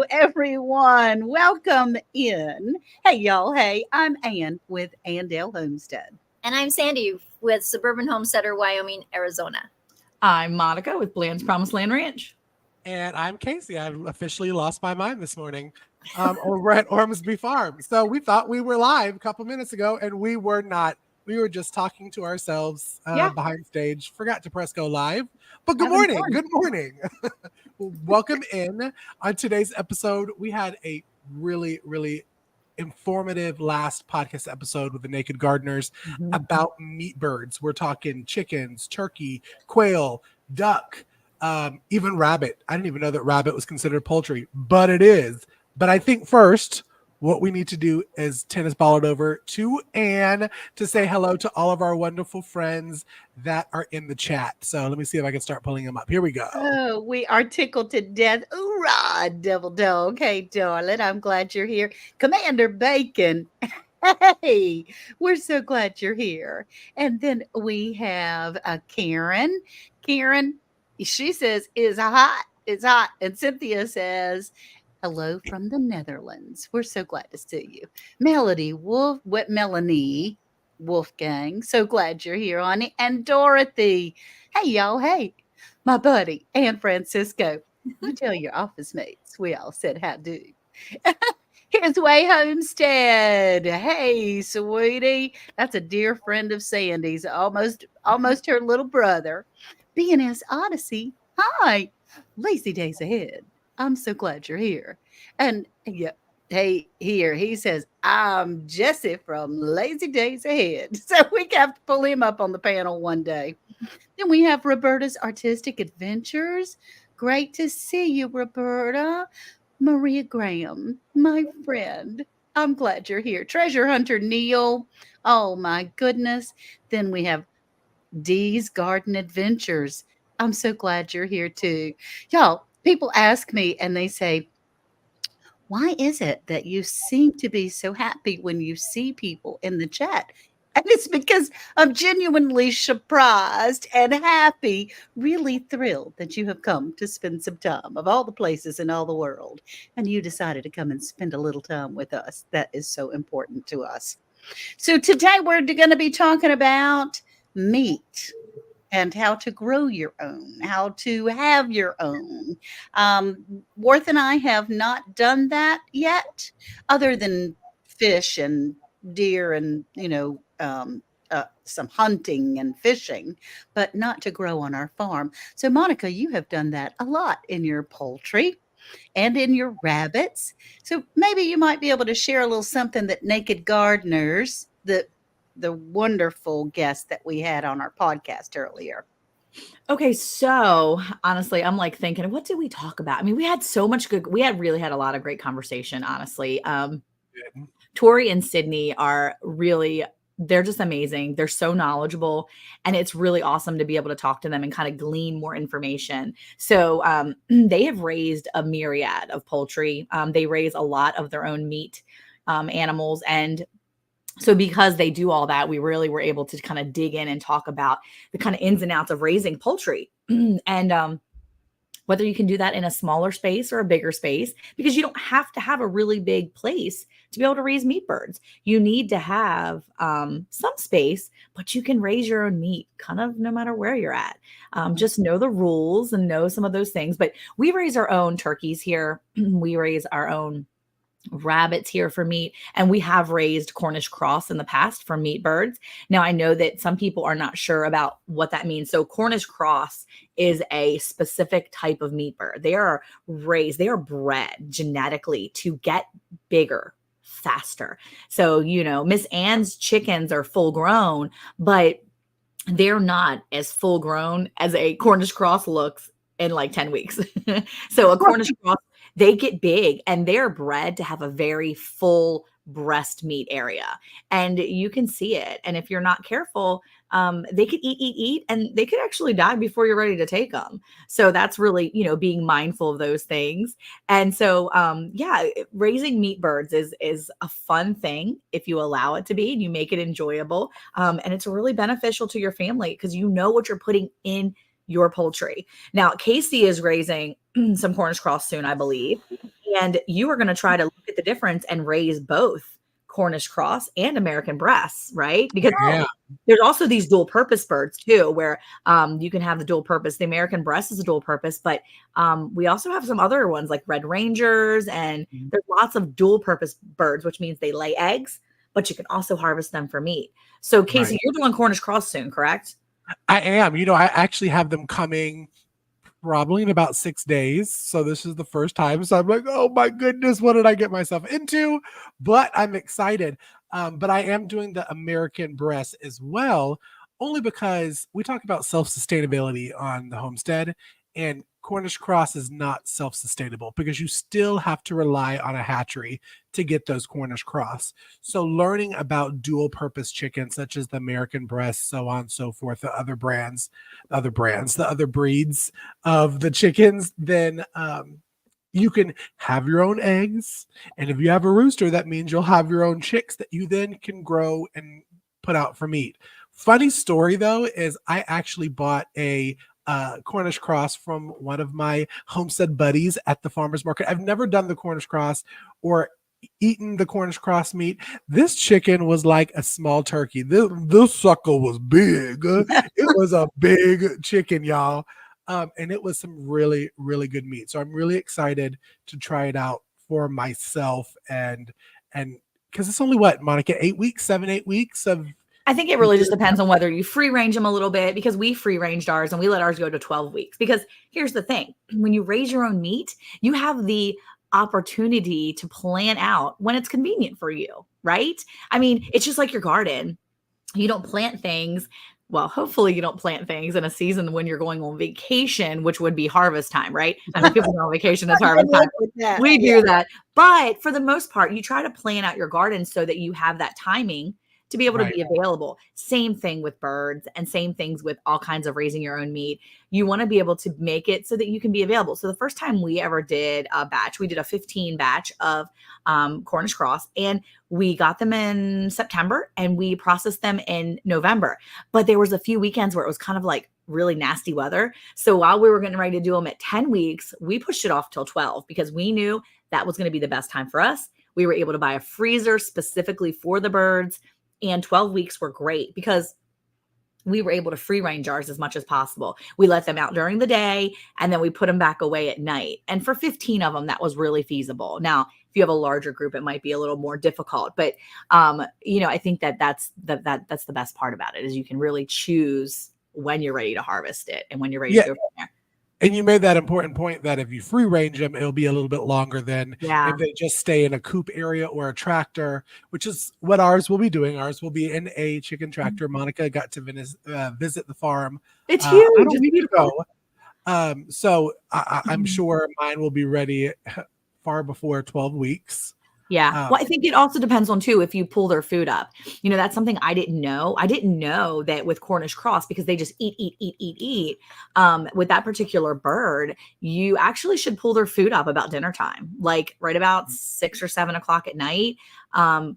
everyone. Welcome in. Hey, y'all. Hey, I'm Ann with Andale Homestead. And I'm Sandy with Suburban Homesteader, Wyoming, Arizona. I'm Monica with Bland's Promised Land Ranch. And I'm Casey. I've officially lost my mind this morning over at Ormsby Farm. So we thought we were live a couple minutes ago, and we were not. We were just talking to ourselves behind stage. Forgot to press go live. But good morning. Good morning. Welcome in. On today's episode, we had a really, really informative last podcast episode with the Naked Gardeners about meat birds. We're talking chickens, turkey, quail, duck, even rabbit. I didn't even know that rabbit was considered poultry, but it is. But I think first, what we need to do is tennis ball it over to Anne to say hello to all of our wonderful friends that are in the chat. So let me see if I can start pulling them up. Here we go. Oh, we are tickled to death. Hoorah, devil dog. Hey, darling, I'm glad you're here. Commander Bacon. Hey, we're so glad you're here. And then we have Karen. Karen, she says, is hot. It's hot. And Cynthia says, hello from the Netherlands. We're so glad to see you. Melanie Wolfgang. So glad you're here, honey. And Dorothy. Hey, y'all. Hey, my buddy. And Francisco. You tell your office mates. We all said how do. Here's Way Homestead. Hey, sweetie. That's a dear friend of Sandy's. Almost her little brother. B&S Odyssey. Hi. Lazy days ahead. I'm so glad you're here. And yeah, hey, here he says, I'm Jesse from Lazy Days Ahead. So we have to pull him up on the panel one day. Then we have Roberta's Artistic Adventures. Great to see you, Roberta. Maria Graham, my friend. I'm glad you're here. Treasure Hunter Neil. Oh my goodness. Then we have Dee's Garden Adventures. I'm so glad you're here too. Y'all, people ask me and they say, why is it that you seem to be so happy when you see people in the chat? And it's because I'm genuinely surprised and happy, really thrilled that you have come to spend some time of all the places in all the world. And you decided to come and spend a little time with us. That is so important to us. So today we're going to be talking about meat and how to grow your own, how to have your own. Worth and I have not done that yet, other than fish and deer and, some hunting and fishing, but not to grow on our farm. So, Monica, you have done that a lot in your poultry and in your rabbits. So maybe you might be able to share a little something that Naked Gardeners, the wonderful guest that we had on our podcast earlier. Okay, so honestly, I'm like thinking, what did we talk about? I mean, we had really had a lot of great conversation, honestly. Tori and Sydney they're just amazing. They're so knowledgeable, and it's really awesome to be able to talk to them and kind of glean more information. So they have raised a myriad of poultry. They raise a lot of their own meat animals, and so because they do all that, we really were able to kind of dig in and talk about the kind of ins and outs of raising poultry and whether you can do that in a smaller space or a bigger space, because you don't have to have a really big place to be able to raise meat birds. You need to have some space, but you can raise your own meat kind of no matter where you're at. Just know the rules and know some of those things. But we raise our own turkeys here. We raise our own rabbits here for meat, and we have raised Cornish cross in the past for meat birds. Now, I know that some people are not sure about what that means. So Cornish cross is a specific type of meat bird. They are bred genetically to get bigger faster. So, Miss Ann's chickens are full grown, but they're not as full grown as a Cornish cross looks in like 10 weeks. So a Cornish cross, they get big and they're bred to have a very full breast meat area, and you can see it. And if you're not careful, they could eat, and they could actually die before you're ready to take them. So that's really, being mindful of those things. And so, raising meat birds is a fun thing if you allow it to be and you make it enjoyable. And it's really beneficial to your family because you know what you're putting in your poultry. Now, Casey is raising some Cornish cross soon, I believe. And you are going to try to look at the difference and raise both Cornish cross and American breasts, right? Because Yeah. there's also these dual purpose birds too, where you can have the dual purpose. The American breast is a dual purpose, but we also have some other ones like red rangers, and there's lots of dual purpose birds, which means they lay eggs, but you can also harvest them for meat. So Casey, Right. you're doing Cornish cross soon, correct? I am. I actually have them coming probably in about 6 days. So this is the first time. So I'm like, oh my goodness, what did I get myself into? But I'm excited. But I am doing the American breast as well, only because we talk about self-sustainability on the homestead, and Cornish cross is not self-sustainable because you still have to rely on a hatchery to get those Cornish cross. So learning about dual purpose chickens such as the American breast, so on and so forth, the other the other breeds of the chickens, then you can have your own eggs. And if you have a rooster, that means you'll have your own chicks that you then can grow and put out for meat. Funny story though is I actually bought a Cornish cross from one of my homestead buddies at the farmer's market. I've never done the Cornish cross or eaten the Cornish cross meat. This chicken was like a small turkey. This sucker was big. It was a big chicken, y'all. And it was some really, really good meat. So I'm really excited to try it out for myself, and because it's only what, Monica, 8 weeks, 7, 8 weeks of. I think it really just depends on whether you free range them a little bit, because we free ranged ours and we let ours go to 12 weeks. Because here's the thing, when you raise your own meat, you have the opportunity to plan out when it's convenient for you, right? I mean, it's just like your garden. You don't plant things. Well, hopefully you don't plant things in a season when you're going on vacation, which would be harvest time, right? I mean, people go on vacation, it's harvest time. We do that. But for the most part, you try to plan out your garden so that you have that timing to be able to be available. Same thing with birds, and same things with all kinds of raising your own meat. You want to be able to make it so that you can be available. So the first time we ever did a batch, we did a 15 batch of Cornish cross, and we got them in September and we processed them in November. But there was a few weekends where it was kind of like really nasty weather. So while we were getting ready to do them at 10 weeks, we pushed it off till 12 because we knew that was going to be the best time for us. We were able to buy a freezer specifically for the birds, and 12 weeks were great because we were able to free range ours as much as possible. We let them out during the day and then we put them back away at night. And for 15 of them, that was really feasible. Now, if you have a larger group, it might be a little more difficult, but I think that's the best part about it, is you can really choose when you're ready to harvest it and when you're ready to go from there. And you made that important point that if you free range them, it'll be a little bit longer than if they just stay in a coop area or a tractor, which is what ours will be doing. Ours will be in a chicken tractor. Monica got to visit the farm. It's huge. I don't need to go. So I'm sure mine will be ready far before 12 weeks. Yeah. Well, I think it also depends on too, if you pull their food up. That's something I didn't know. I didn't know that with Cornish cross, because they just eat. With that particular bird, you actually should pull their food up about dinner time, like right about 6 or 7 o'clock at night.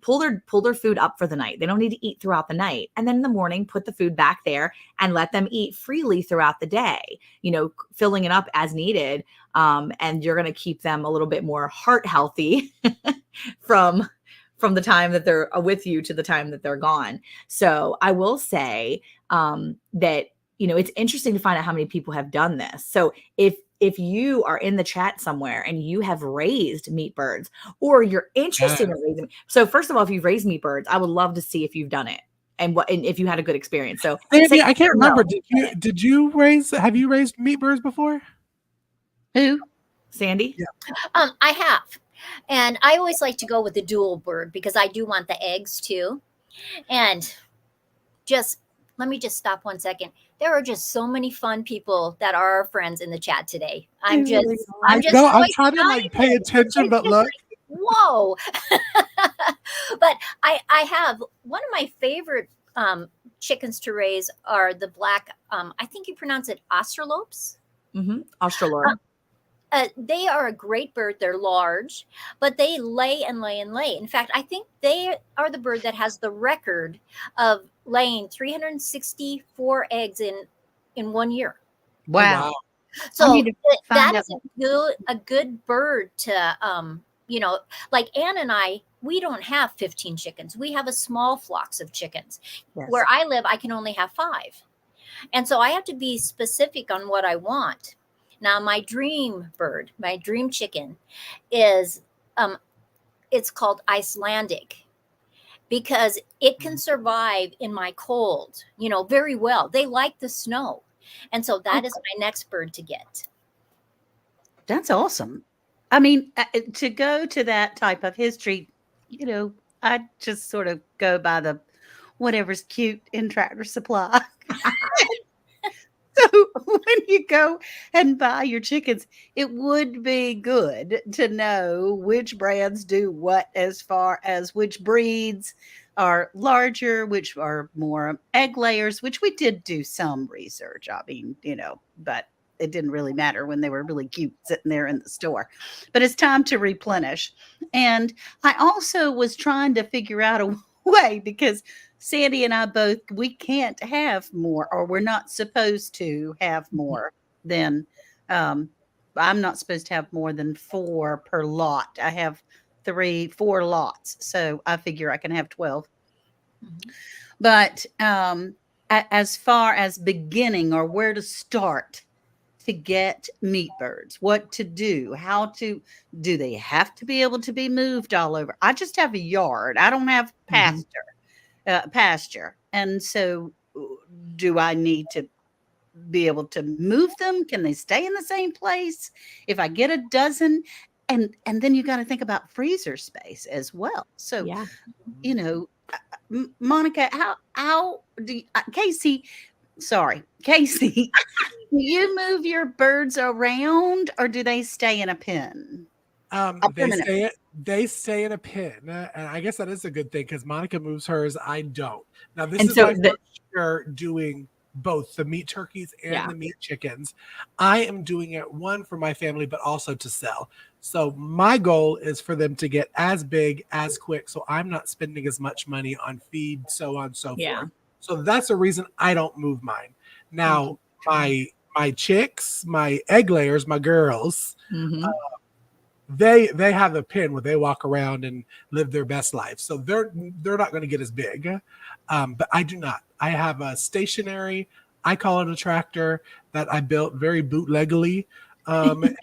Pull their food up for the night. They don't need to eat throughout the night. And then in the morning, put the food back there and let them eat freely throughout the day, filling it up as needed. And you're going to keep them a little bit more heart healthy from the time that they're with you to the time that they're gone. So I will say that, it's interesting to find out how many people have done this. So if you are in the chat somewhere and you have raised meat birds, or you're interested in raising, so first of all, if you've raised meat birds, I would love to see if you've done it and if you had a good experience. So Sandy, I can't remember. Have you raised meat birds before? Who? Sandy? Yeah. I have. And I always like to go with the dual bird because I do want the eggs too. And let me just stop 1 second. There are just so many fun people that are our friends in the chat today. I'm trying to pay attention, but look. Whoa. But I have one of my favorite chickens to raise are the black, I think you pronounce it Australopes. Mm-hmm. Australorp. They are a great bird. They're large, but they lay and lay and lay. In fact, I think they are the bird that has the record of laying 364 eggs in 1 year. Oh, Wow. wow. I So need to find that out. is a good bird to like Ann and I, we don't have 15 chickens. We have a small flocks of chickens. Where Yes. I live, I can only have 5. And so I have to be specific on what I want. Now, my dream bird, my dream chicken is um it's called Icelandic because it can survive in my cold, very well. They like the snow. And so that is my next bird to get. That's awesome. I mean, to go to that type of history, you know, I just sort of go by the whatever's cute in Tractor Supply. So when you go and buy your chickens, it would be good to know which brands do what as far as which breeds are larger, which are more egg layers, which we did do some research. I mean, but it didn't really matter when they were really cute sitting there in the store. But it's time to replenish. And I also was trying to figure out a way because Sandy and I both, we can't have more, or we're not supposed to have more than, um, I'm not supposed to have more than 4 per lot. I have 4 lots. So I figure I can have 12. Mhm. But as far as beginning or where to start to get meat birds, what to do, do they have to be able to be moved all over? I just have a yard. I don't have Mhm. pasture. And so do I need to be able to move them? Can they stay in the same place? If I get a dozen, and then you got to think about freezer space as well. So, Yeah. you know, Monica, how do Casey, sorry, Casey, do you move your birds around or do they stay in a pen? A They permanent. stay in a pen, and I guess that is a good thing because Monica moves hers. I don't. Now this And is so my first year doing both the meat turkeys and yeah. the meat chickens. I am doing it one for my family, but also to sell. So my goal is for them to get as big as quick, so I'm not spending as much money on feed, so on and so Yeah. forth. So that's the reason I don't move mine. Thank you. Now my chicks, my egg layers, my girls Mhm. they have a pen where they walk around and live their best life. So they're not going to get as big. But I do not. I have a stationary, I call it a tractor that I built very bootleggily. That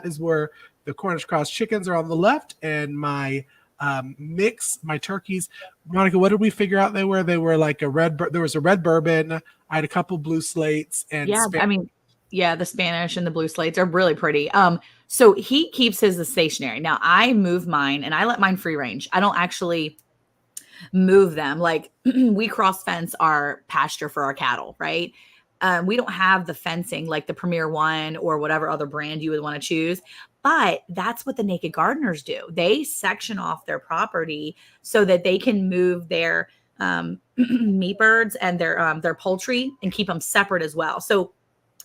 is where the Cornish cross chickens are on the left, and my my turkeys. Monica, what did we figure out they were? They were like there was a red bourbon. I had a couple blue slates and Yeah, Spanish. I mean, yeah, the Spanish and the blue slates are really pretty. So he keeps his as stationary. Now I move mine and I let mine free range. I don't actually move them. Like we cross fence our pasture for our cattle, right? We don't have the fencing like the Premier One or whatever other brand you would want to choose. But that's what the naked gardeners do. They section off their property so that they can move their meat birds and their poultry and keep them separate as well. So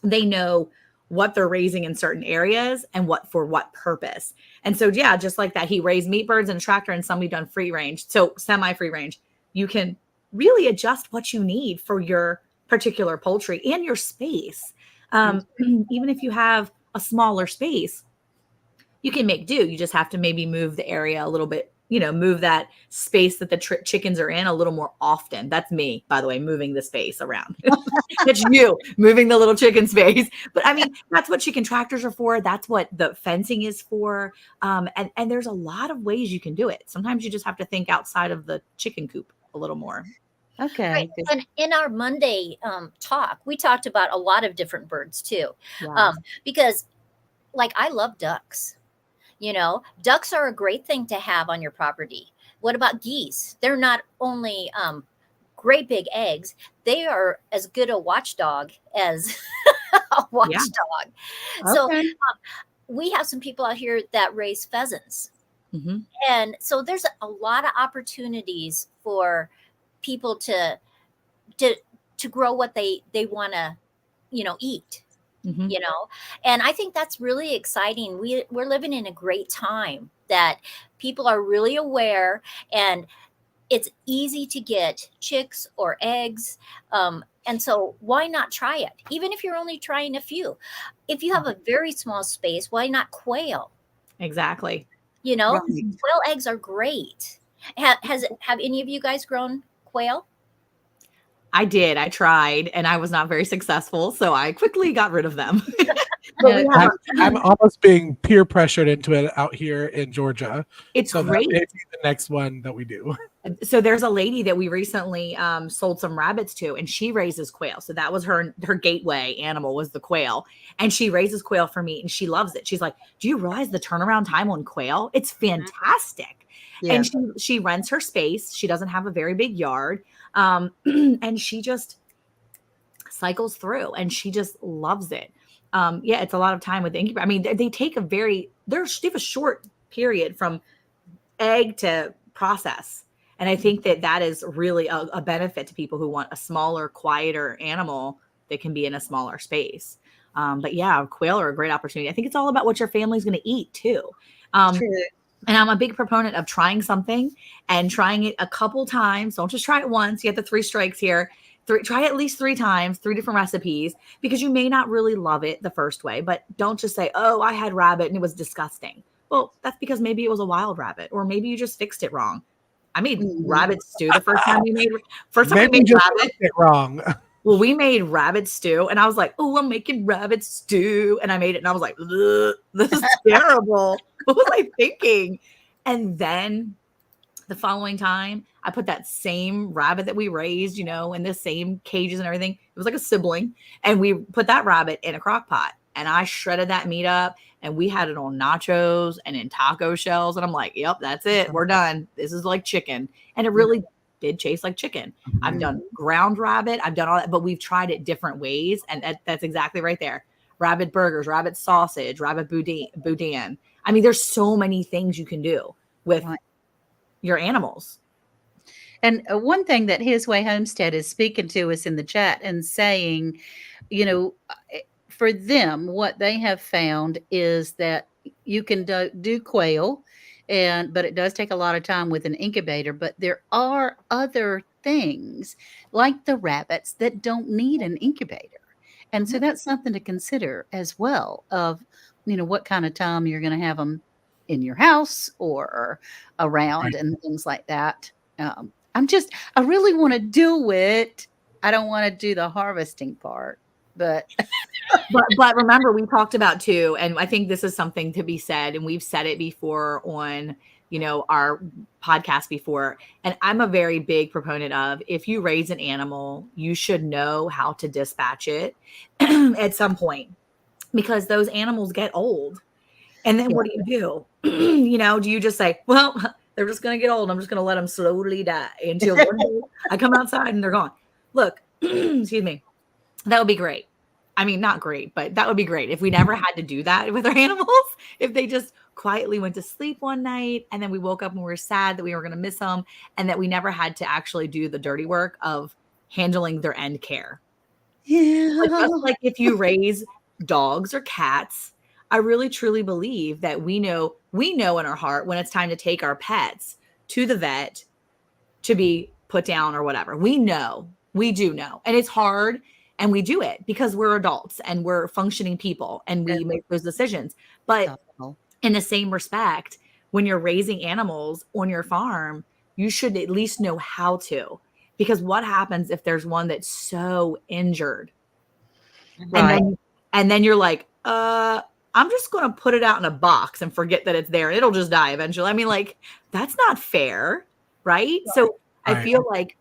they know what they're raising in certain areas and what for what purpose. And so, yeah, just like that, he raised meat birds in a tractor and somebody done free range. So semi free range, you can really adjust what you need for your particular poultry and your space. Even if you have a smaller space, you can make do. You just have to maybe move the area a little bit, move that space that the chickens are in a little more often. That's me, by the way, moving the space around. That's you moving the little chicken space. But I mean, that's what chicken tractors are for. That's what the fencing is for. And there's a lot of ways you can do it. Sometimes you just have to think outside of the chicken coop a little more. Right. Okay. And in our Monday talk, we talked about a lot of different birds too. Yeah. Because, like, I love ducks. Ducks are a great thing to have on your property. What about geese? They're not only great big eggs, they are as good a watchdog as a Yeah. watchdog. So Okay. we have some people out here that raise pheasants. Mhm. And so there's a lot of opportunities for people to to grow what they want to eat. Mhm. And I think that's really exciting. We're living in a great time that people are really aware, and it's easy to get chicks or eggs. And so why not try it? Even if you're only trying a few. If you have a very small space, why not quail? Exactly. You know, Right. quail eggs are great. Have any of you guys grown quail? I did. I tried, and I was not very successful, so I quickly got rid of them. But No, we have I'm almost being peer pressured into it out here in Georgia. it's So that great. may be the next one that we do. So there's a lady that we recently sold some rabbits to, and she raises quail. So that was her gateway animal was the quail, and she raises quail for meat, and she loves it. She's like, "Do you realize the turnaround time on quail? It's fantastic." yeah. And she rents her space. She doesn't have a very big yard, and she just cycles through, and she just loves it. Yeah, it's a lot of time with the incubator. I mean, they take they have a short period from egg to process. And I think that is really a benefit to people who want a smaller, quieter animal that can be in a smaller space. But yeah, quail are a great opportunity. I think it's all about what your family's going to eat too. True. And I'm a big proponent of trying something and trying it a couple times. Don't just try it once. You get the 3 strikes here. Try it at least 3 times, 3 different recipes, because you may not really love it the first way. But don't just say, "Oh, I had rabbit and it was disgusting." Well, that's because maybe it was a wild rabbit, or maybe you just fixed it wrong. I made rabbit stew the first time we made Maybe just rabbit. it wrong. Well, we made rabbit stew, and I was like, "Oh, I'm making rabbit stew," and I made it, and I was like, "Ugh, "This is terrible. What was I thinking?" And then the following time, I put that same rabbit that we raised, in the same cages and everything. It was like a sibling, and we put that rabbit in a crock pot, and I shredded that meat up, and we had it on nachos and in taco shells, and I'm like, "Yep, that's it. We're done. This is like chicken," and it really did taste like chicken. I've done ground rabbit. I've done all that, but we've tried it different ways. And that's exactly right there. Rabbit burgers, rabbit sausage, rabbit boudin. I mean, there's so many things you can do with your animals. And one thing that His Way Homestead is speaking to us in the chat and saying, for them, what they have found is that you can do quail, but it does take a lot of time with an incubator. But there are other things like the rabbits that don't need an incubator. And so that's something to consider as well of, what kind of time you're going to have them in your house or around and things like that. I really want to do it. I don't want to do the harvesting part, but but remember, we talked about too, and I think this is something to be said, and we've said it before on, our podcast before. And I'm a very big proponent of, if you raise an animal, you should know how to dispatch it at some point, because those animals get old. And then what do? Do you just say, "Well, they're just going to get old. I'm just going to let them slowly die until one day I come outside and they're gone"? Look, excuse me. That would be great. I mean, not great, but that would be great if we never had to do that with our animals. If they just quietly went to sleep one night and then we woke up and we were sad that we were going to miss them, and that we never had to actually do the dirty work of handling their end care. yeah, Just like if you raise dogs or cats, I really truly believe that we know in our heart when it's time to take our pets to the vet to be put down or whatever. We do know. And it's hard, and we do it because we're adults and we're functioning people, and we make those decisions. But in the same respect, when you're raising animals on your farm, you should at least know how to, because what happens if there's one that's so injured? right. And then you're like, I'm just going to put it out in a box and forget that it's there, and it'll just die eventually. I mean, like, that's not fair, right? So I feel like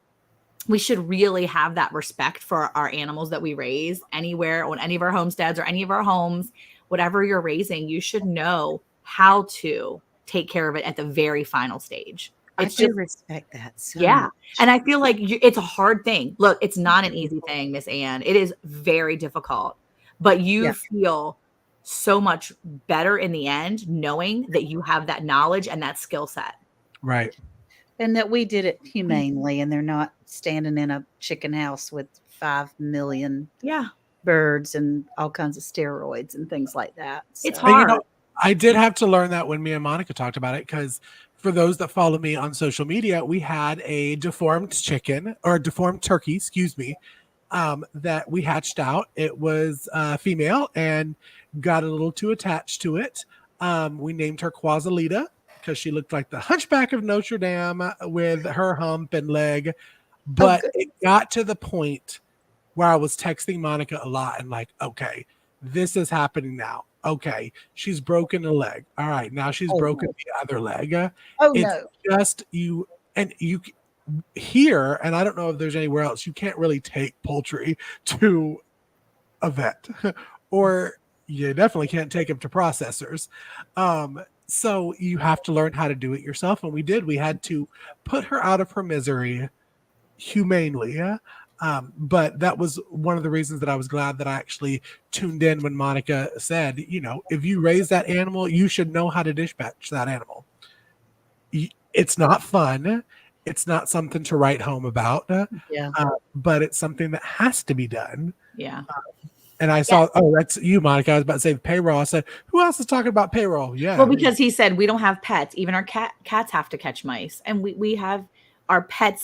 we should really have that respect for our animals that we raise anywhere on any of our homesteads or any of our homes. Whatever you're raising, you should know how to take care of it at the very final stage. I do respect that. So much. And I feel like it's a hard thing. Look, it's not an easy thing, Miss Ann. It is very difficult, but you feel so much better in the end knowing that you have that knowledge and that skill set. Right. And that we did it humanely, and they're not standing in a chicken house with 5 million birds and all kinds of steroids and things like that. So. It's hard. And, I did have to learn that when me and Monica talked about it, because for those that follow me on social media, we had a deformed chicken, or a deformed turkey, excuse me, that we hatched out. It was female and got a little too attached to it. We named her Quasalita because she looked like the Hunchback of Notre Dame with her hump and leg. But it got to the point where I was texting Monica a lot and like, okay, this is happening now. Okay, she's broken a leg. All right, now she's broken the other leg. It's just you, and you here, and I don't know if there's anywhere else, you can't really take poultry to a vet, or you definitely can't take them to processors. So you have to learn how to do it yourself, and we did. We had to put her out of her misery humanely. But that was one of the reasons that I was glad that I actually tuned in when Monica said, you know, if you raise that animal, you should know how to dispatch that animal. It's not fun. It's not something to write home about. But it's something that has to be done. Yeah. And I saw, that's you, Monica. I was about to say payroll. I said, who else is talking about payroll? Yeah. Well, because he said we don't have pets. Even our cats have to catch mice. And we have our pets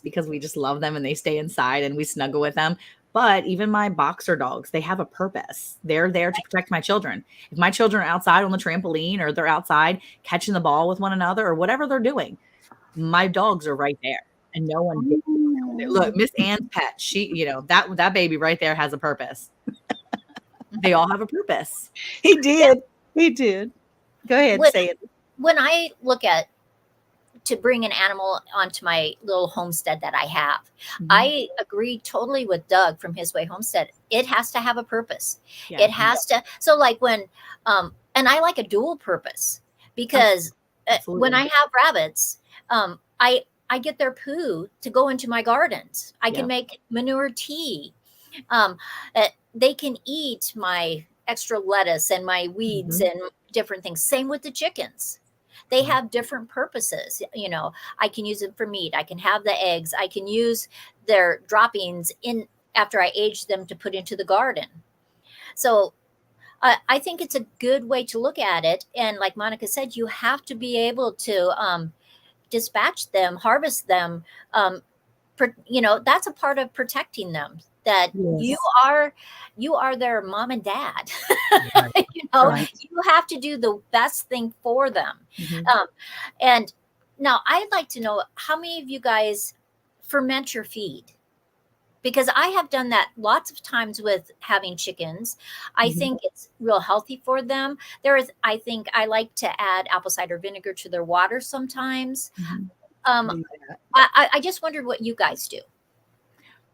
because we just love them and they stay inside and we snuggle with them. But even my boxer dogs, they have a purpose. They're there to protect my children. If my children are outside on the trampoline or they're outside catching the ball with one another or whatever they're doing, my dogs are right there. And no one gets look, Miss Ann's pet, she, you know, that baby right there has a purpose. They all have a purpose. He did. He did. Go ahead, say it. When I look at to bring an animal onto my little homestead that I have, I agree totally with Doug from His Way Homestead. It has to have a purpose. It has to. So like when, and I like a dual purpose because when I have rabbits, I get their poo to go into my gardens. I can make manure tea. They can eat my extra lettuce and my weeds and different things. Same with the chickens. They have different purposes. You know, I can use it for meat. I can have the eggs. I can use their droppings in after I age them to put into the garden. So I think it's a good way to look at it. And like Monica said, you have to be able to dispatch them, harvest them. You know, that's a part of protecting them. That you are their mom and dad. You know, you have to do the best thing for them. And now I'd like to know how many of you guys ferment your feed, because I have done that lots of times with having chickens. I think it's real healthy for them. I think I like to add apple cider vinegar to their water sometimes. I just wondered what you guys do.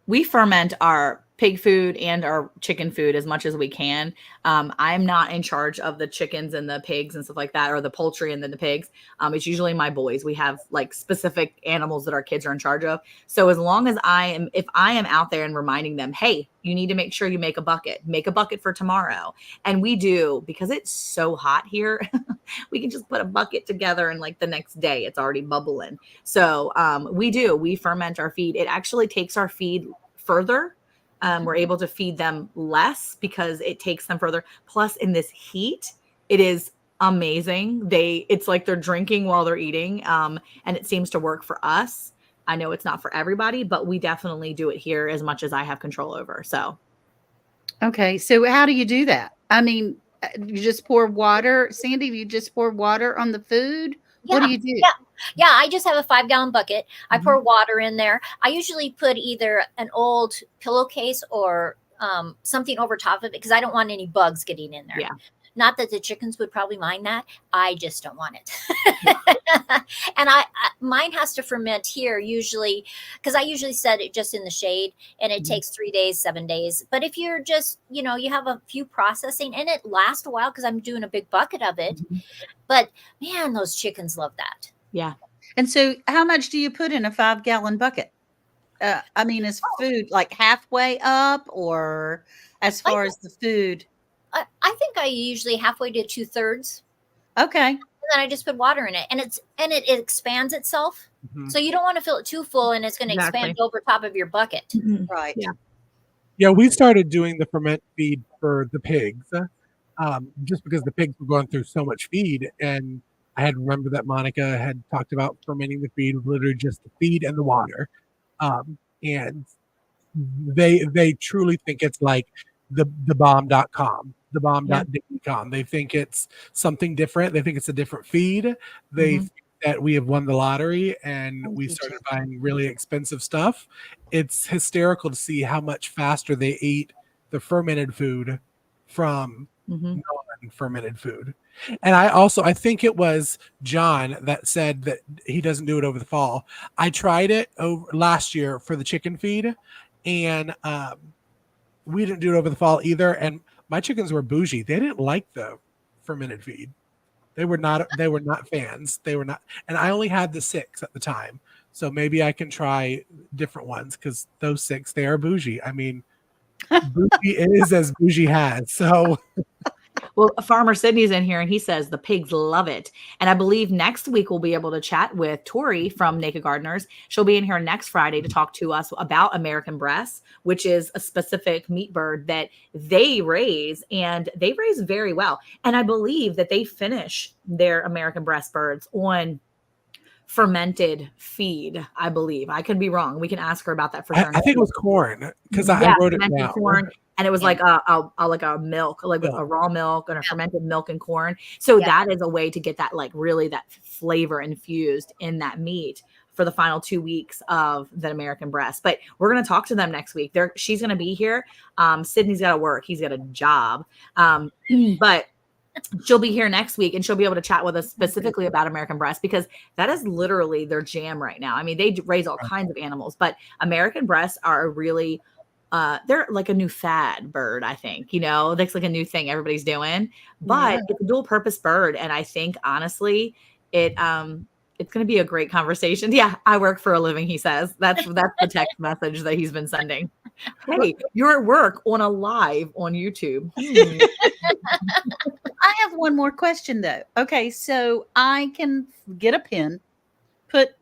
We ferment our pig food and our chicken food as much as we can. I'm not in charge of the chickens and the pigs and stuff like that, or the poultry and then the pigs. It's usually my boys. We have like specific animals that our kids are in charge of. So as long as if I am out there and reminding them, hey, you need to make sure you make a bucket for tomorrow. And we do, because it's so hot here, we can just put a bucket together and like the next day it's already bubbling. So we ferment our feed. It actually takes our feed further. We're able to feed them less because it takes them further. Plus, in this heat, it is amazing. It's like they're drinking while they're eating, and it seems to work for us. I know it's not for everybody, but we definitely do it here as much as I have control over. So, okay. So how do you do that? I mean, you just pour water, Sandy. You just pour water on the food. What do you do? Yeah, I just have a 5-gallon bucket. I pour water in there. I usually put either an old pillowcase or something over top of it because I don't want any bugs getting in there. Yeah. Not that the chickens would probably mind that. I just don't want it. And mine has to ferment here usually because I usually set it just in the shade and it takes 3 days, 7 days. But if you're just, you know, you have a few processing and it lasts a while because I'm doing a big bucket of it. But man, those chickens love that. Yeah. And so how much do you put in a 5-gallon bucket? I mean, is food like halfway up or as far as the food? I think I usually halfway to 2/3. Okay. And then I just put water in it and it expands itself. So you don't want to fill it too full and it's going to expand over top of your bucket. Right. Yeah. We started doing the ferment feed for the pigs just because the pigs were going through so much feed. And I had remembered that Monica had talked about fermenting the feed with literally just the feed and the water. And they truly think it's like the bomb.com, the Yeah. bomb.com. They think it's something different. They think it's a different feed. They Mhm. think that we have won the lottery and Thank we you, started Jen. buying really expensive stuff. It's hysterical to see how much faster they ate the fermented food from Mhm. non-fermented food. And I think it was John that said that he doesn't do it over the fall. I tried it over last year for the chicken feed, and we didn't do it over the fall either. And my chickens were bougie. They didn't like the fermented feed. They were not fans. They were not, and I only had the 6 at the time. So maybe I can try different ones because those 6, they are bougie. I mean, bougie is as bougie has. So Well, Farmer Sydney's in here and he says the pigs love it. And I believe next week we'll be able to chat with Tori from Naked Gardeners. She'll be in here next Friday to talk to us about American breasts, which is a specific meat bird that they raise, and they raise very well. And I believe that they finish their American breast birds on fermented feed. I believe. I could be wrong. We can ask her about that for sure. I think it was corn because I Yeah, wrote it fermented down. corn, and it was Yeah. like a milk, like with Yeah. a raw milk and a fermented milk and corn. So Yeah. that is a way to get that like really that flavor infused in that meat for the final 2 weeks of the American breast. But we're gonna talk to them next week. She's gonna be here. Sydney's got to work. He's got a job. But she'll be here next week and she'll be able to chat with us specifically about American breast because that is literally their jam right now. I mean, they raise all kinds of animals, but American breasts are a really they're like a new fad bird, I think. That's like a new thing everybody's doing, but Yeah. it's a dual purpose bird. And I think honestly, it's going to be a great conversation. Yeah, I work for a living, he says. That's the text message that he's been sending. Hey, you're at work on a live on YouTube. I have one more question though. Okay, so I can get a pin, put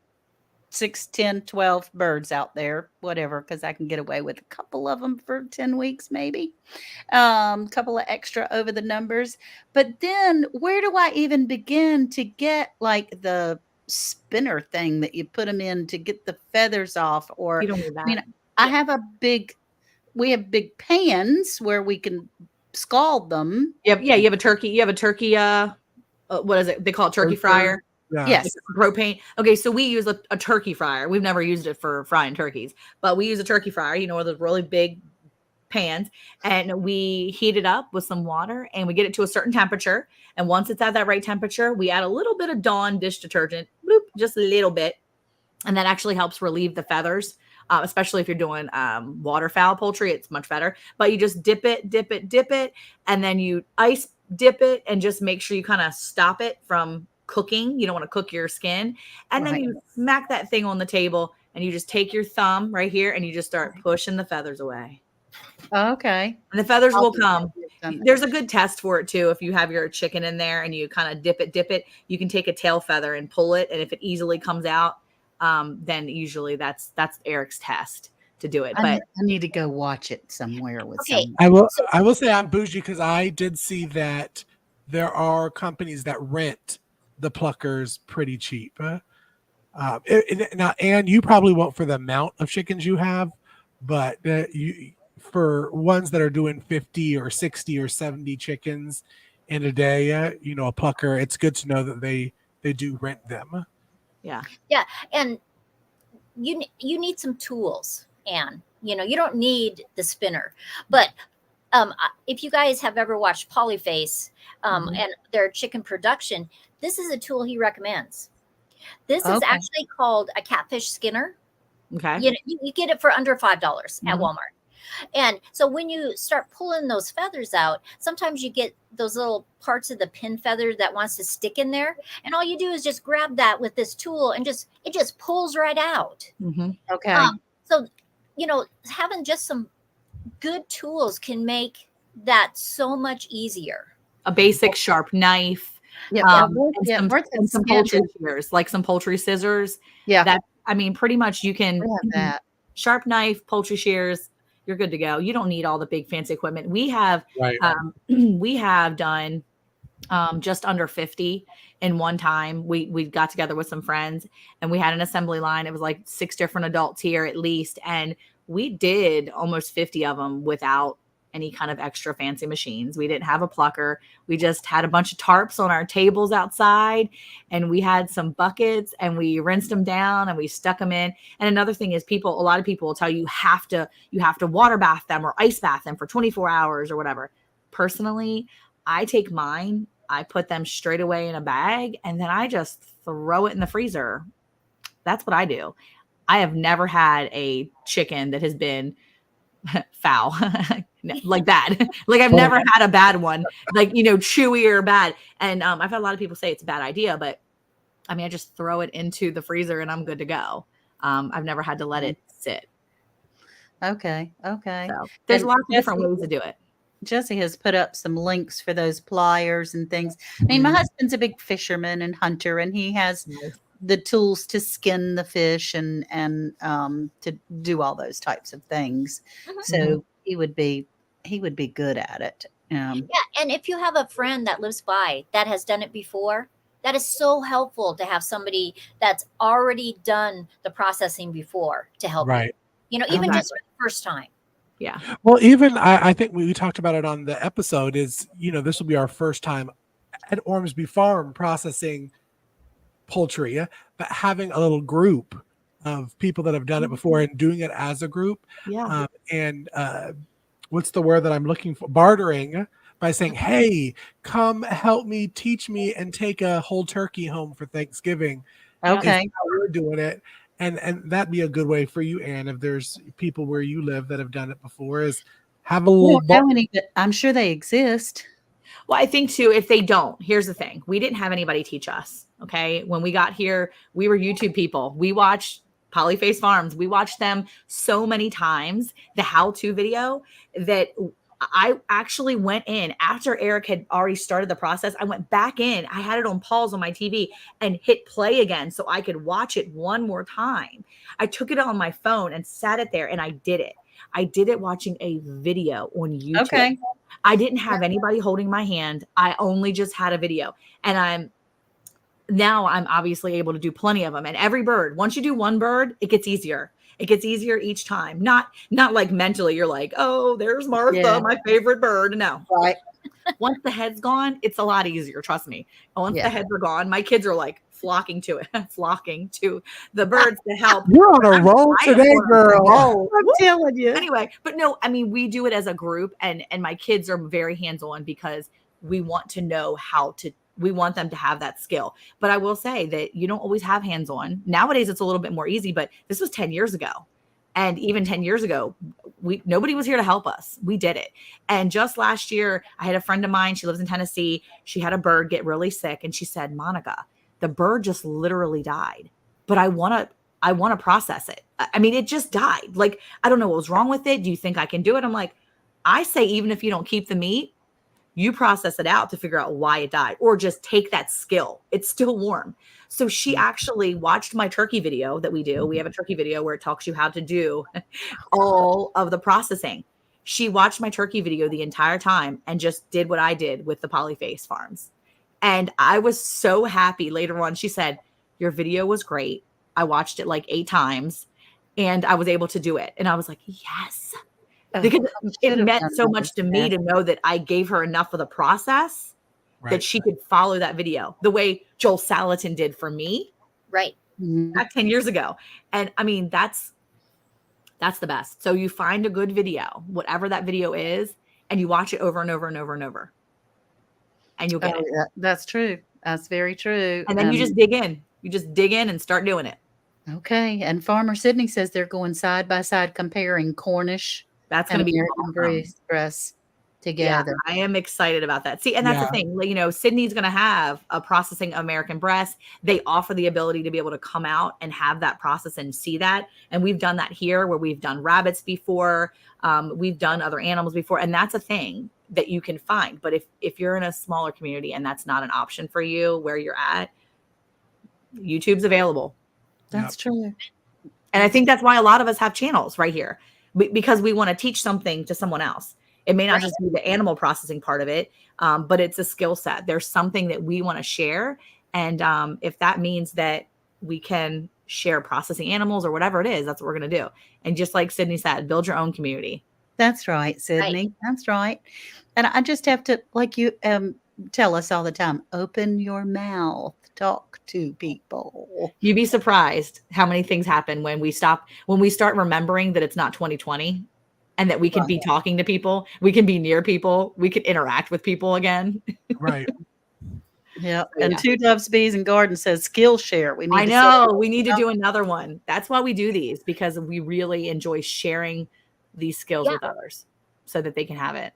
6, 10, 12 birds out there, whatever, because I can get away with a couple of them for 10 weeks, maybe. Couple of extra over the numbers. But then where do I even begin to get like the spinner thing that you put them in to get the feathers off? Or, You don't need I mean, that. I have we have big pans where we can scald them. You have a turkey. You have a turkey. What is it? They call it turkey fryer. Yeah. Yes. Propane. Okay, so we use a turkey fryer. We've never used it for frying turkeys, but we use a turkey fryer. Those really big pans, and we heat it up with some water, and we get it to a certain temperature. And once it's at that right temperature, we add a little bit of Dawn dish detergent, bloop, just a little bit, and that actually helps relieve the feathers. Especially if you're doing waterfowl poultry, it's much better. But you just dip it, and then you ice dip it, and just make sure you kind of stop it from cooking. You don't want to cook your skin. And then Right. you smack that thing on the table, and you just take your thumb right here, and you just start pushing the feathers away. Okay. And the feathers I'll will do that come. next time. There's a good test for it too. If you have your chicken in there and you kind of dip it, you can take a tail feather and pull it. And if it easily comes out, then usually that's Eric's test to do it. But I need to go watch it somewhere with Okay. some. I will say I'm bougie because I did see that there are companies that rent the pluckers pretty cheap. Now, and you probably won't for the amount of chickens you have, but you for ones that are doing 50 or 60 or 70 chickens in a day, a plucker. It's good to know that they do rent them. yeah, And you need some tools, Anne. You don't need the spinner, but if you guys have ever watched Polyface and their chicken production, this is a tool he recommends. This is Okay. actually called a catfish skinner. okay. You get it for under $5 at Mhm. Walmart. And so when you start pulling those feathers out, sometimes you get those little parts of the pin feather that wants to stick in there. And all you do is just grab that with this tool and it just pulls right out. Mhm. Okay. So, having just some good tools can make that so much easier. A basic sharp knife, Yeah. and some poultry shears, like some poultry scissors. Yeah. Pretty much you can We have that. sharp knife, poultry shears. You're good to go. You don't need all the big fancy equipment. We have Right. we have done just under 50 in one time. We got together with some friends and we had an assembly line. It was like 6 different adults here at least. And we did almost 50 of them without any kind of extra fancy machines. We didn't have a plucker. We just had a bunch of tarps on our tables outside, and we had some buckets, and we rinsed them down and we stuck them in. And another thing is, a lot of people will tell you you have to water bath them or ice bath them for 24 hours or whatever. Personally, I take mine, I put them straight away in a bag, and then I just throw it in the freezer. That's what I do. I have never had a chicken that has been foul like bad. Like I've never had a bad one, like, chewy or bad. And I've had a lot of people say it's a bad idea, but I mean, I just throw it into the freezer and I'm good to go. I've never had to let it sit. Okay. So there's lots of different ways to do it. Jesse has put up some links for those pliers and things. I mean, my husband's a big fisherman and hunter, and he has the tools to skin the fish and to do all those types of things. So he would be good at it. Yeah, and if you have a friend that lives by that has done it before, that is so helpful to have somebody that's already done the processing before to help you. Even just for the first time. Yeah. Well, even I think we talked about it on the episode is, this will be our first time at Ormsby Farm processing poultry, but having a little group of people that have done it before and doing it as a group. Yeah. And what's the word that I'm looking for? Bartering, by saying, hey, come help me, teach me, and take a whole turkey home for Thanksgiving. Okay. Is how we're doing it. And that'd be a good way for you, Anne, if there's people where you live that have done it before, is have a little. I'm sure they exist. Well, I think too, if they don't, here's the thing. We didn't have anybody teach us. Okay. When we got here, we were YouTube people. We watched Polyface Farms. We watched them so many times, the how-to video, that I actually went in after Eric had already started the process. I went back in. I had it on pause on my TV and hit play again so I could watch it one more time. I took it on my phone and sat it there and I did it. I did it watching a video on YouTube. Okay. I didn't have anybody holding my hand. I only just had a video. And I'm obviously able to do plenty of them. And every bird, once you do one bird, it gets easier. It gets easier each time. Not like mentally, you're like, oh, there's Martha, my favorite bird. No. Right. Once the head's gone, it's a lot easier. Trust me. Once the heads are gone, my kids are like flocking to the birds to help. You're on a roll today, girl. Oh, I'm telling you. Anyway, but no, I mean, we do it as a group, and my kids are very hands-on because we want to know we want them to have that skill. But I will say that you don't always have hands-on. Nowadays, it's a little bit more easy, but this was 10 years ago. And even 10 years ago, nobody was here to help us. We did it. And just last year, I had a friend of mine, she lives in Tennessee. She had a bird get really sick. And she said, Monica, the bird just literally died, but I want to process it. I mean, it just died. Like, I don't know what was wrong with it. Do you think I can do it? I'm like, I say, even if you don't keep the meat, you process it out to figure out why it died, or just take that skill. It's still warm. So she actually watched my turkey video that we do. We have a turkey video where it talks you how to do all of the processing. She watched my turkey video the entire time and just did what I did with the Polyface Farms. And I was so happy. Later on, she said, your video was great. I watched it like 8 times and I was able to do it. And I was like, yes. Because it meant so much to me to know that I gave her enough of the process that she could follow that video the way Joel Salatin did for me. Right. Back 10 years ago. And I mean, that's the best. So you find a good video, whatever that video is, and you watch it over and over and over and over. And you'll get it. That's true. That's very true. And then you just dig in. You just dig in and start doing it. Okay. And Farmer Sydney says they're going side by side comparing Cornish. That's going to be American breast together. Yeah, I am excited about that. See, and that's the thing. Sydney's going to have a processing of American breast. They offer the ability to be able to come out and have that process and see that. And we've done that here where we've done rabbits before. We've done other animals before. And that's a thing that you can find. But if you're in a smaller community and that's not an option for you where you're at, YouTube's available. That's true. And I think that's why a lot of us have channels right here. Because we want to teach something to someone else. It may not just be the animal processing part of it, but it's a skill set. There's something that we want to share. And if that means that we can share processing animals or whatever it is. That's what we're going to do. And just like Sydney said, build your own community. That's right, Sydney. That's right. And I just have to, like you tell us all the time, open your mouth, talk to people. You'd be surprised how many things happen when we start remembering that it's not 2020 and that we can be talking to people, we can be near people, we can interact with people again. Right. Yeah. And Two Doves, Bees, and Garden says Skillshare. We need we need to do another one. That's why we do these, because we really enjoy sharing these skills with others so that they can have it.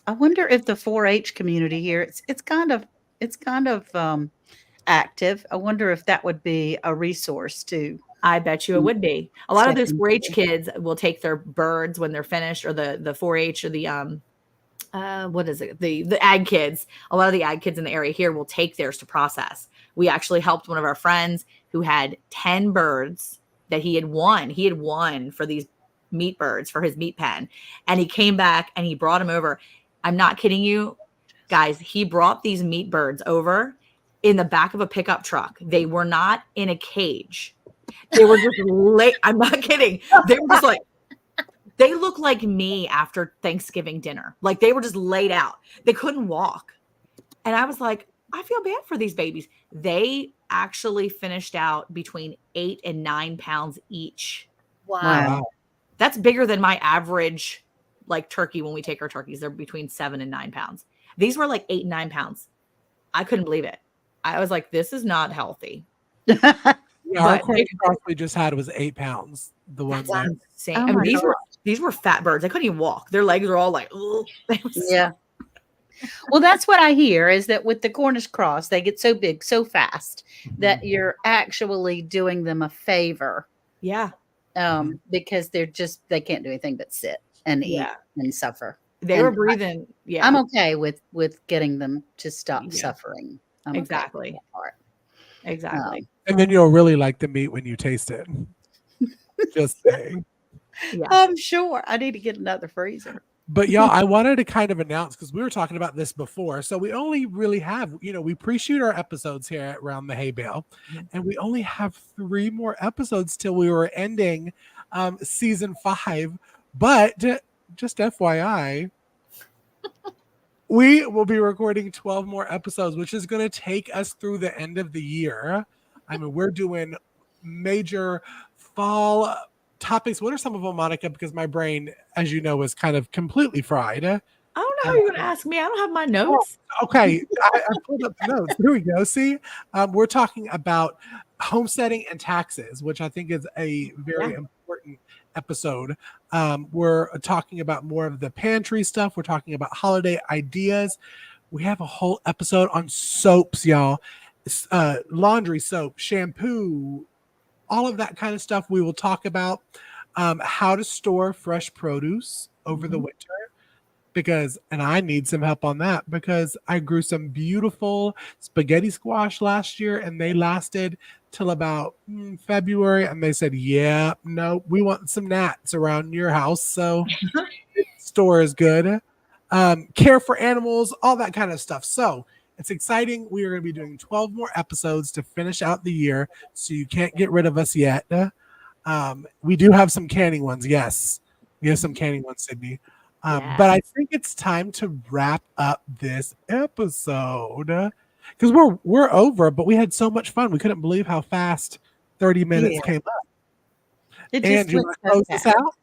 I wonder if the 4-H community here, it's kind of active. I wonder if that would be a resource too. I bet you it would be. A lot of those 4-H kids will take their birds when they're finished, or the 4-H or the what is it? The ag kids. A lot of the ag kids in the area here will take theirs to process. We actually helped one of our friends who had 10 birds that he had won. He had won for these meat birds for his meat pen. And he came back and he brought them over. I'm not kidding you, guys. He brought these meat birds over in the back of a pickup truck. They were not in a cage. They were just I'm not kidding. They were just like, they look like me after Thanksgiving dinner. Like they were just laid out. They couldn't walk. And I was like, I feel bad for these babies. They actually finished out between 8 and 9 pounds each. Wow. That's bigger than my average like turkey when we take our turkeys. They're between 7 and 9 pounds. These were like 8 and 9 pounds. I couldn't believe it. I was like, this is not healthy. Our Cornish cross we just had was 8 pounds. The ones that insane. I mean, these were fat birds. They couldn't even walk. Their legs were all like, yeah. Well, that's what I hear, is that with the Cornish cross, they get so big so fast that you're actually doing them a favor. Yeah. Because they can't do anything but sit and eat and suffer. They were breathing. I'm okay with getting them to stop suffering. Exactly. Okay with that part. Exactly. And then you'll really like the meat when you taste it. Just saying. Yeah. I'm sure. I need to get another freezer. But y'all, I wanted to kind of announce, because we were talking about this before. So we only really have, we pre-shoot our episodes here at Round the Hay Bale, and we only have 3 more episodes till we were ending season 5. But just FYI, we will be recording 12 more episodes, which is going to take us through the end of the year. I mean, we're doing major fall topics. What are some of them, Monica? Because my brain, as you know, is kind of completely fried. I don't know how you're going to ask me. I don't have my notes. Okay. I pulled up the notes. Here we go. See, we're talking about homesteading and taxes, which I think is a very important episode. We're talking about more of the pantry stuff. We're talking about holiday ideas. We have a whole episode on soaps, y'all. Laundry soap, shampoo, all of that kind of stuff. We will talk about how to store fresh produce over the winter, and I need some help on that, because I grew some beautiful spaghetti squash last year and they lasted till about February, and they said, no, we want some gnats around your house. So store is good. Care for animals, all that kind of stuff. So it's exciting. We are going to be doing 12 more episodes to finish out the year, so you can't get rid of us yet. We do have some canning ones. Yes, we have some canning ones, Sydney. But I think it's time to wrap up this episode, because we're over, but we had so much fun. We couldn't believe how fast 30 minutes came up. And you want to close this out?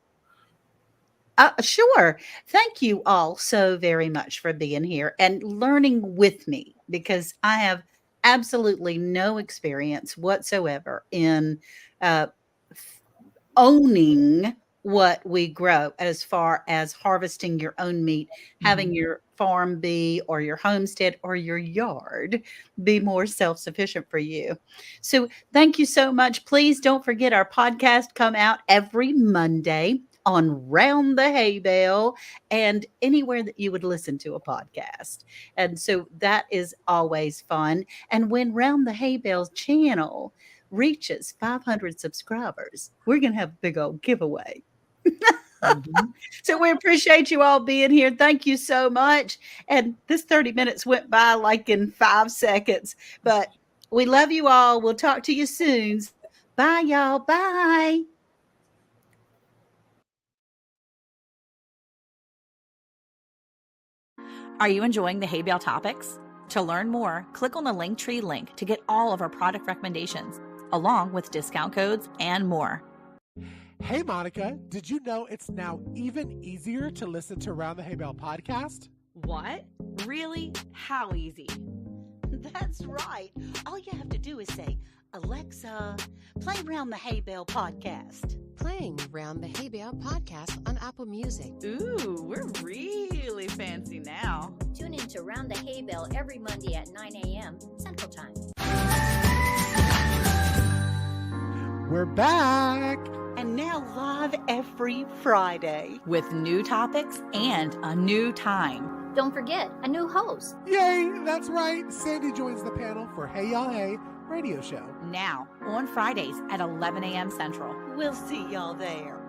Sure. Thank you all so very much for being here and learning with me, because I have absolutely no experience whatsoever in owning what we grow, as far as harvesting your own meat, having your farm be, or your homestead or your yard be more self-sufficient for you. So thank you so much. Please don't forget, our podcast come out every Monday on Round the Hay Bale and anywhere that you would listen to a podcast. And so that is always fun. And when Round the Hay Bale channel reaches 500 subscribers, we're going to have a big old giveaway. So we appreciate you all being here. Thank you so much. And this 30 minutes went by like in 5 seconds, but we love you all. We'll talk to you soon. Bye, y'all. Bye. Are you enjoying the Hey Bale topics? To learn more, click on the Linktree link to get all of our product recommendations, along with discount codes and more. Hey, Monica, did you know it's now even easier to listen to Round the Hay Bale podcast? What? Really? How easy? That's right. All you have to do is say, Alexa, play Round the Hay Bale podcast. Playing Round the Hay Bale podcast on Apple Music. Ooh, we're really fancy now. Tune in to Round the Hay Bale every Monday at 9 a.m. Central Time. We're back. And now live every Friday. With new topics and a new time. Don't forget, a new host. Yay, that's right. Sandy joins the panel for Hey Y'all Hey radio show. Now, on Fridays at 11 a.m. Central. We'll see y'all there.